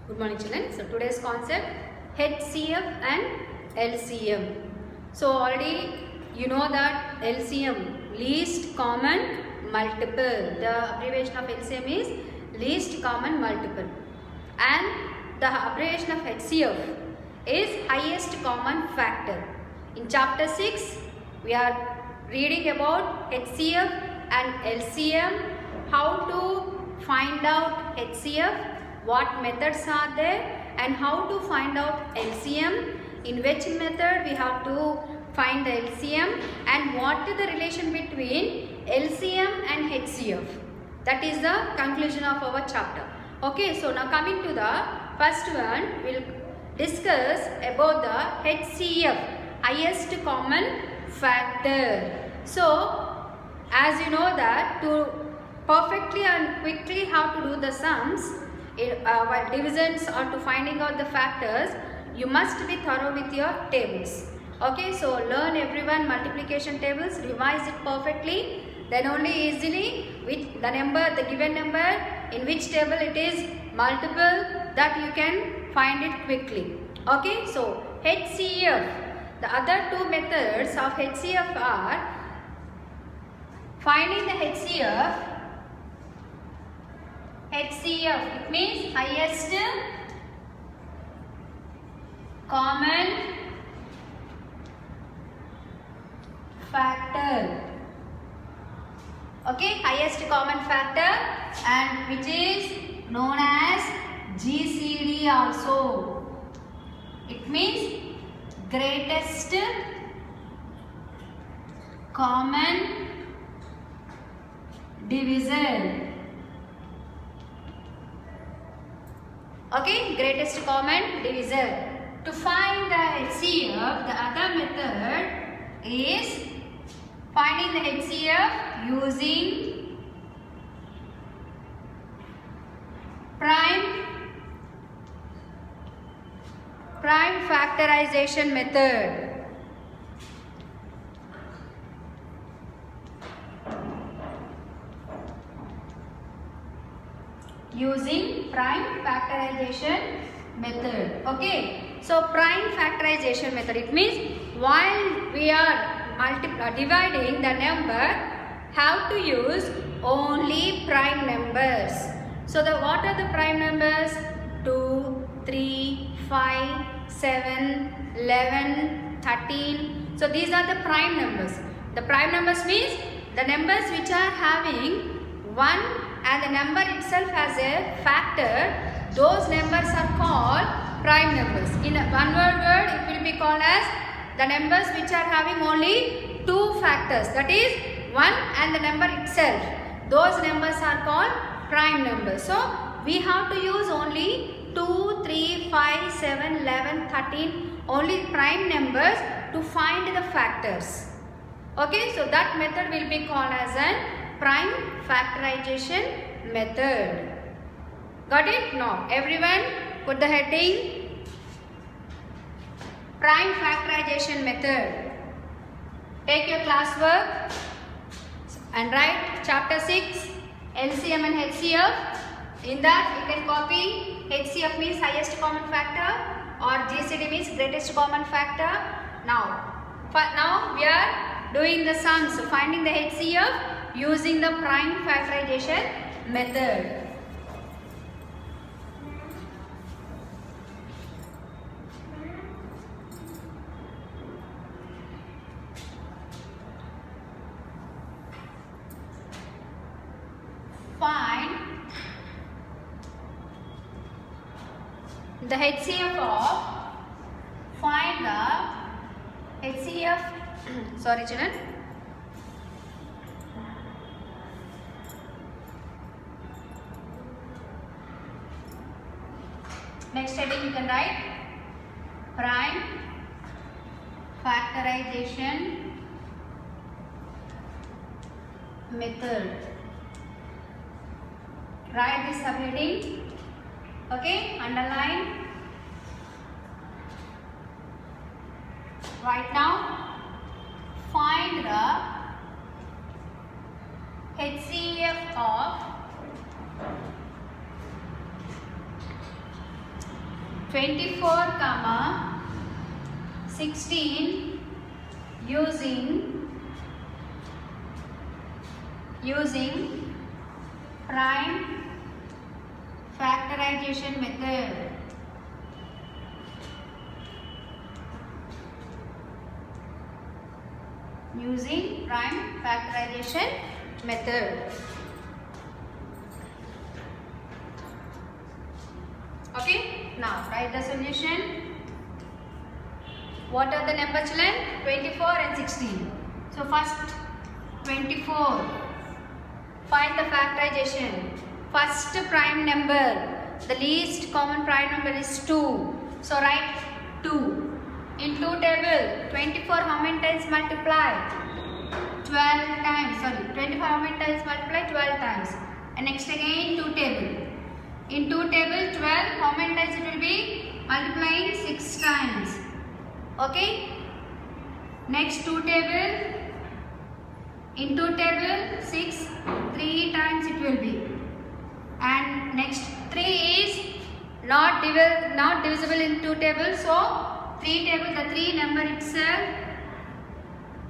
Good morning, children. So today's concept HCF and LCM. So already you know that LCM, least common multiple. The abbreviation of LCM is least common multiple, and the abbreviation of HCF is highest common factor. In chapter 6 we are reading about HCF and LCM, how to find out HCF, what methods are there, and how to find out LCM, in which method we have to find the LCM, and what is the relation between LCM and HCF. That is the conclusion of our chapter. Okay, so now coming to the first one, we will discuss about the HCF, highest common factor. So as you know that to perfectly and quickly how to do the sums, while divisions or to finding out the factors, you must be thorough with your tables. Okay, so learn everyone multiplication tables, revise it perfectly, then only easily with the number, the given number, in which table it is multiple, that you can find it quickly. Okay, so HCF, the other two methods of HCF are finding the HCF, it means highest common factor. Okay, highest common factor, and which is known as GCD also. It means greatest common divisor. Okay, greatest common divisor. To find the HCF, the other method is finding the HCF using prime factorization method. Using prime factorization method. Okay, so prime factorization method, it means while we are dividing the number, have to use only prime numbers. So what are the prime numbers? 2, 3, 5, 7, 11, 13. So these are the prime numbers. The prime numbers means the numbers which are having 1 and the number itself has a factor, those numbers are called prime numbers. In one word it will be called as the numbers which are having only 2 factors, that is 1 and the number itself. Those numbers are called prime numbers. So we have to use only 2, 3, 5, 7, 11, 13, only prime numbers to find the factors. Okay, so that method will be called as a prime factorization method. Got it? Now everyone put the heading prime factorization method. Take your classwork and write chapter 6 LCM and HCF. In that you can copy HCF means highest common factor or GCD means greatest common factor. Now we are doing the sums, finding the HCF using the prime factorization method. Find the HCF of, find the HCF, sorry children. Next heading you can write prime factorization method. Write this subheading. Okay, underline. Right now, find the HCF of 24 comma 16 using prime factorization method. Using prime factorization method. Okay, now write the solution. What are the number children? 24 and 16. So first 24. Find the factorization. First prime number, the least common prime number is 2. So write 2. In 2 table, 24 how many times multiply? 12 times. Sorry, 24 how many times multiply? 12 times. And next again 2 table. In 2 table, 12 how many times it will be? Multiplying 6 times. Okay. Next 2 table. In 2 table, 6, 3 times it will be. And next 3 is not divisible in 2 tables. So 3 table, the 3 number itself,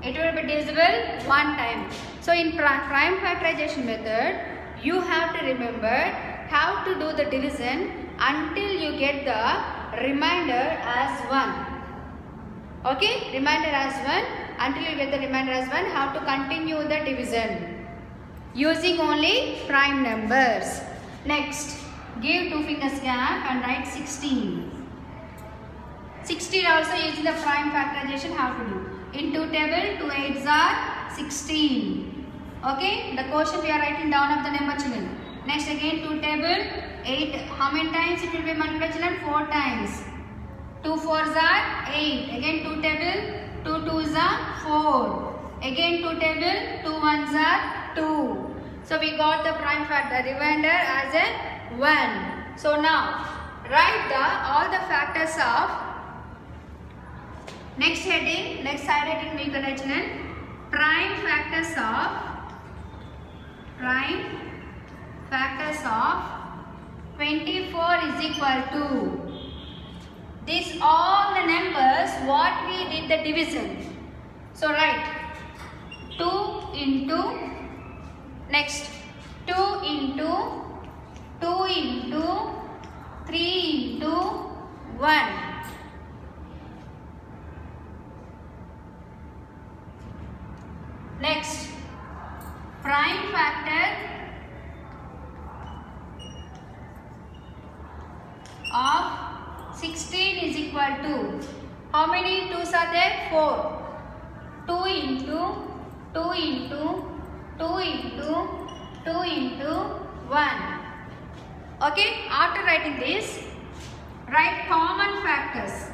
it will be divisible 1 time. So in prime factorization method, you have to remember how to do the division until you get the remainder as 1. Okay, remainder as 1. Until you get the remainder as 1, how to continue the division using only prime numbers. Next, give 2 fingers gap and write 16. 16 also using the prime factorization, how to do? In 2 table, 2 8s are 16. Okay, the quotient we are writing down of the number children. Next again 2 table, 8, how many times it will be multiplied children? 4 times. 2 4s are 8. Again 2 table, 2 2s are 4. Again 2 table, 2 1s are 2. So we got the prime factor remainder as a 1. So now write all the factors of next heading, next side heading we can write prime factors of 24 is equal to these all the numbers what we did the division. So write 2 into next 2 into 2 into 3 into 1. Next prime factor of 16 is equal to, how many 2's are there? 4. 2 into 2 into 2 into 2 into 1. Okay, after writing this, write common factors.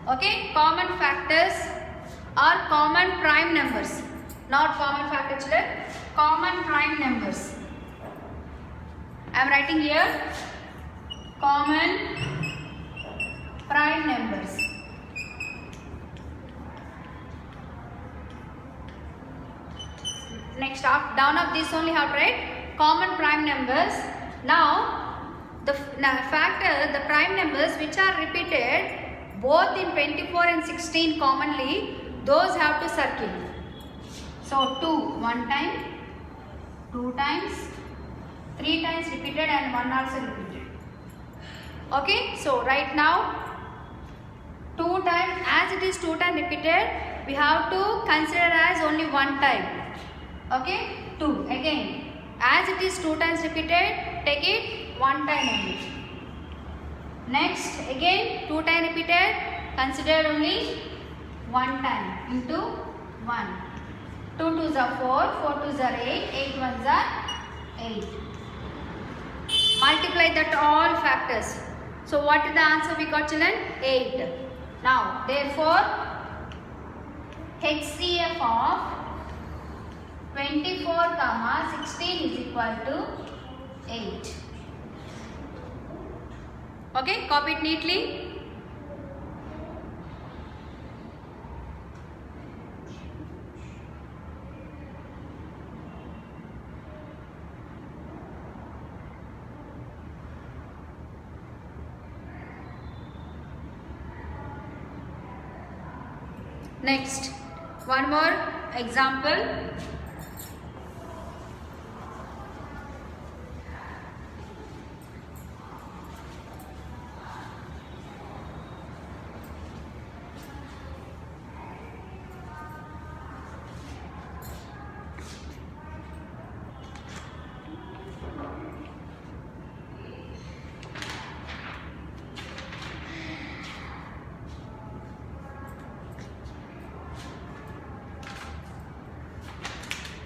Okay, common factors are common prime numbers, not common factor children, common prime numbers. I am writing here common prime numbers. Next, down of this only have to write common prime numbers. Now, the prime numbers which are repeated both in 24 and 16 commonly, those have to circle. So 2 1 time, 2 times, 3 times repeated and 1 also repeated. Okay, so right now 2 times, as it is 2 times repeated, we have to consider as only 1 time. Okay, 2 again, as it is 2 times repeated, take it 1 time only. Next again 2 times repeated, consider only 1 time into 1. 2 2's are 4, 4 2's are 8, 8 1's are 8. Multiply that all factors. So what is the answer we got children? 8. Now therefore HCF of 24 comma 16 is equal to 8. Okay, copy it neatly. Next, one more example.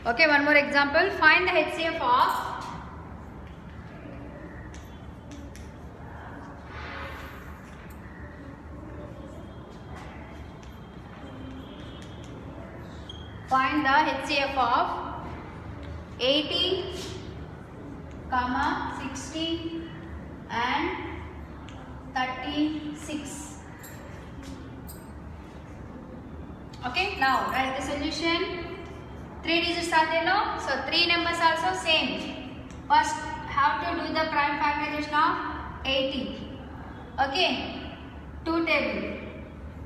Okay, one more example. Find the HCF of find the HCF of 80, 60 and 36. Okay, now write the solution. 3 digits are there, no? So 3 numbers also same. First have to do the prime factorization of 80. Okay, 2 table.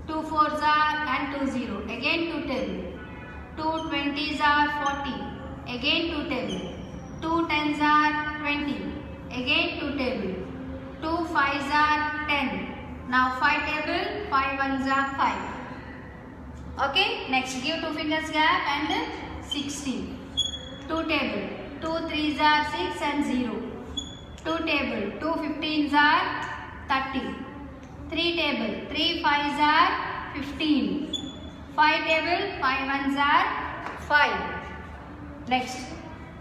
2 4s are and 2 0. Again 2 table. 2 20s are 40. Again 2 table. 2 10s are 20. Again 2 table. 2 5s are 10. Now 5 table. 5 1s are 5. Okay, next give 2 fingers gap and 60. 2 table. 2 3s are 6 and 0. 2 table. 2 15s are 30. 3 table. 3 5s are 15. 5 table. 5 1s are 5. Next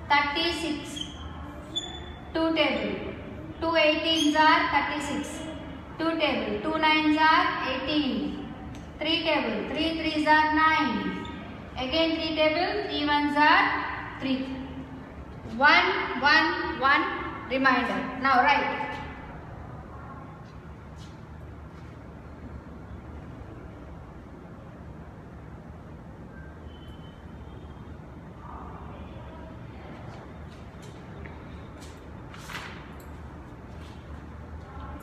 36. 2 table. 2 18s are 36. 2 table. 2 9s are 18. 3 table. 3 3s are 9. Again 3 table. 3 1s are 3. 1 1 1 remainder. Now write.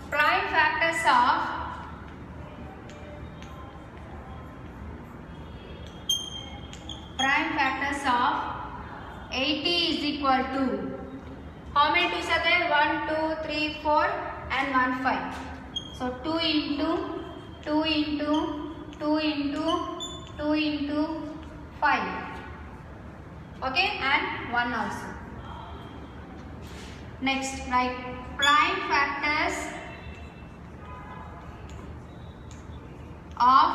Prime factors of 80 is equal to, how many 2s are there? 1 2 3 4 and 1 5. So 2 into 2 into 2 into 2 into 5. Okay, and 1 also. Next, write prime factors of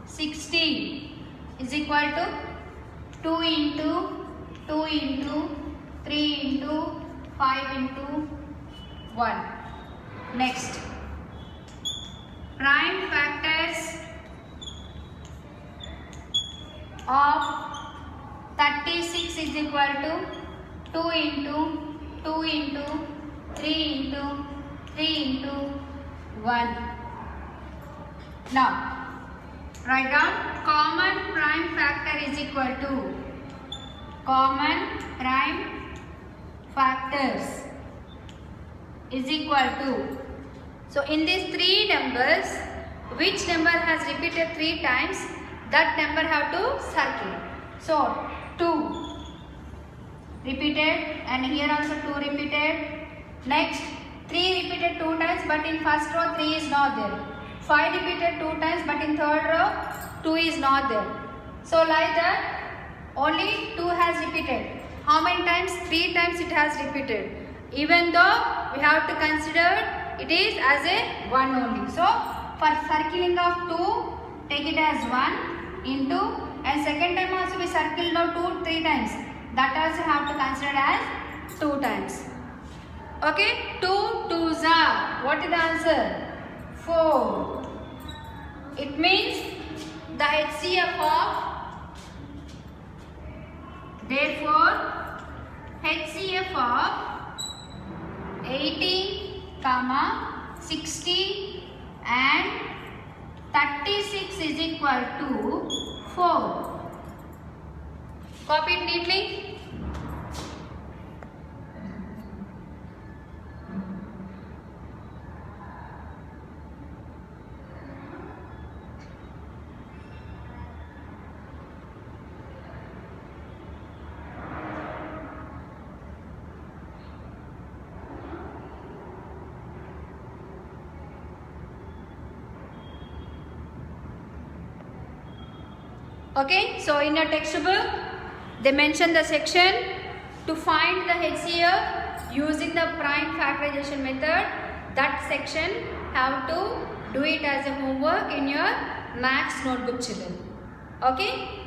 60 is equal to 2 into 2 into 3 into 5 into 1. Next, prime factors of 36 is equal to 2 into 2 into 3 into 3 into 1. Now, write down common prime factor is equal to common prime factors is equal to. So in these 3 numbers, which number has repeated 3 times, that number have to circle. So 2 repeated and here also 2 repeated. Next 3 repeated 2 times but in first row 3 is not there. 5 repeated 2 times but in third row 2 is not there. So like that only 2 has repeated. How many times? 3 times it has repeated. Even though we have to consider it is as a 1 only. So for circling of 2, take it as 1 into, and second time also we circle now 2 3 times. That also have to consider as 2 times. Okay, 2 2s are, what is the answer? 4. It means the HCF of, therefore HCF of 80, 60 and 36 is equal to 4. Copy it neatly. Okay, so in your textbook they mention the section to find the HCF using the prime factorization method. That section have to do it as a homework in your maths notebook, children. Okay.